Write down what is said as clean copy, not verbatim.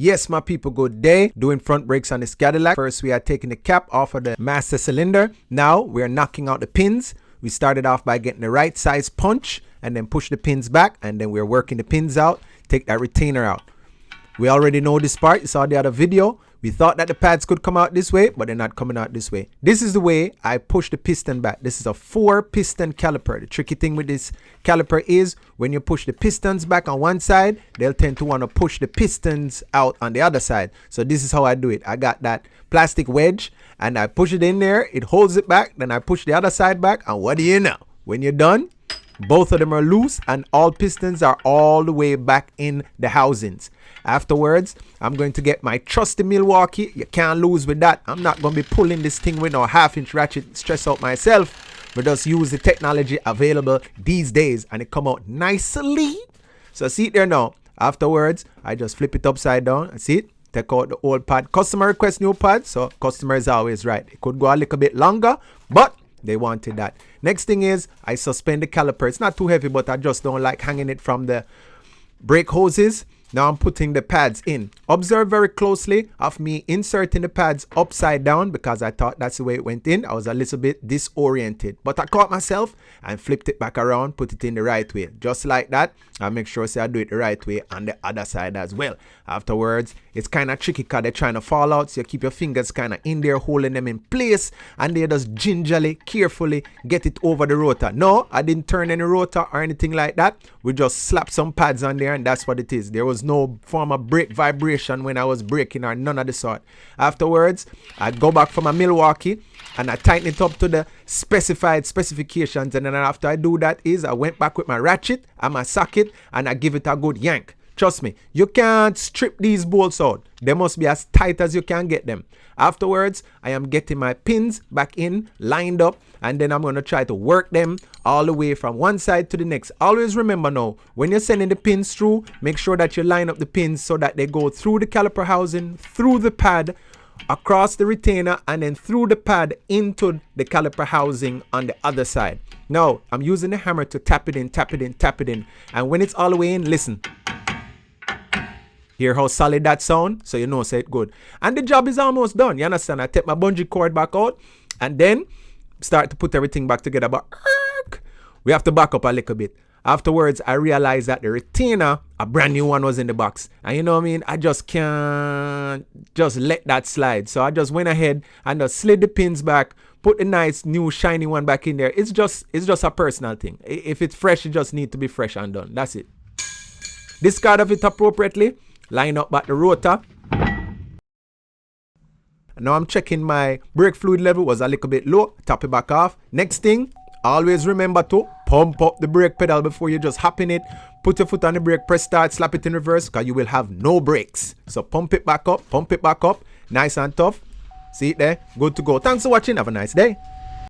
Yes, my people, good day. Doing front brakes on this Cadillac. First, we are taking the cap off of the master cylinder. Now, we are knocking out the pins. We started off by getting the right size punch and then push the pins back. And then we're working the pins out. Take that retainer out. We already know this part. You saw the other video. We thought that the pads could come out this way, but they're not coming out this way. This is the way I push the piston back. This is a 4-piston caliper. The tricky thing with this caliper is when you push the pistons back on one side, they'll tend to want to push the pistons out on the other side. So this is how I do it. I got that plastic wedge and I push it in there. It holds it back. Then I push the other side back. And what do you know? When you're done, both of them are loose and all pistons are all the way back in the housings. Afterwards, I'm going to get my trusty Milwaukee. You can't lose with that. I'm not going to be pulling this thing with no half-inch ratchet, stress out myself, but just use the technology available these days and it come out nicely. So see it there now. Afterwards, I just flip it upside down and see it. Take out the old pad. Customer request new pad, so customer is always right. It could go a little bit longer, but they wanted that. Next thing is I suspend the caliper. It's not too heavy, but I just don't like hanging it from the brake hoses. Now I'm putting the pads in. Observe very closely of me inserting the pads upside down because I thought that's the way it went in. I was a little bit disoriented, but I caught myself and flipped it back around, put it in the right way. Just like that. I make sure I do it the right way on the other side as well. Afterwards, it's kind of tricky because they're trying to fall out. So you keep your fingers kind of in there, holding them in place. And they just gingerly, carefully get it over the rotor. No, I didn't turn any rotor or anything like that. We just slapped some pads on there and that's what it is. There was no form of brake vibration when I was braking or none of the sort. Afterwards, I go back for my Milwaukee and I tighten it up to the specified specifications. And then after I do that is I went back with my ratchet and my socket and I give it a good yank. Trust me, you can't strip these bolts out. They must be as tight as you can get them. Afterwards, I am getting my pins back in, lined up, and then I'm going to try to work them all the way from one side to the next. Always remember now, when you're sending the pins through, make sure that you line up the pins so that they go through the caliper housing, through the pad, across the retainer, and then through the pad into the caliper housing on the other side. Now, I'm using the hammer to tap it in, tap it in, tap it in. And when it's all the way in, listen. Hear how solid that sound? So you know, say it good. And the job is almost done. You understand? I take my bungee cord back out and then start to put everything back together. But we have to back up a little bit. Afterwards, I realized that the retainer, a brand new one, was in the box. And you know what I mean? I just can't just let that slide. So I just went ahead and just slid the pins back, put the nice new shiny one back in there. It's just a personal thing. If it's fresh, it just needs to be fresh and done. That's it. Discard of it appropriately. Line up back the rotor. Now I'm checking my brake fluid level was a little bit low. Tap it back off. Next thing, always remember to pump up the brake pedal before you just hop in it. Put your foot on the brake, press start, slap it in reverse because you will have no brakes. So pump it back up, nice and tough. See it there? Good to go. Thanks for watching. Have a nice day.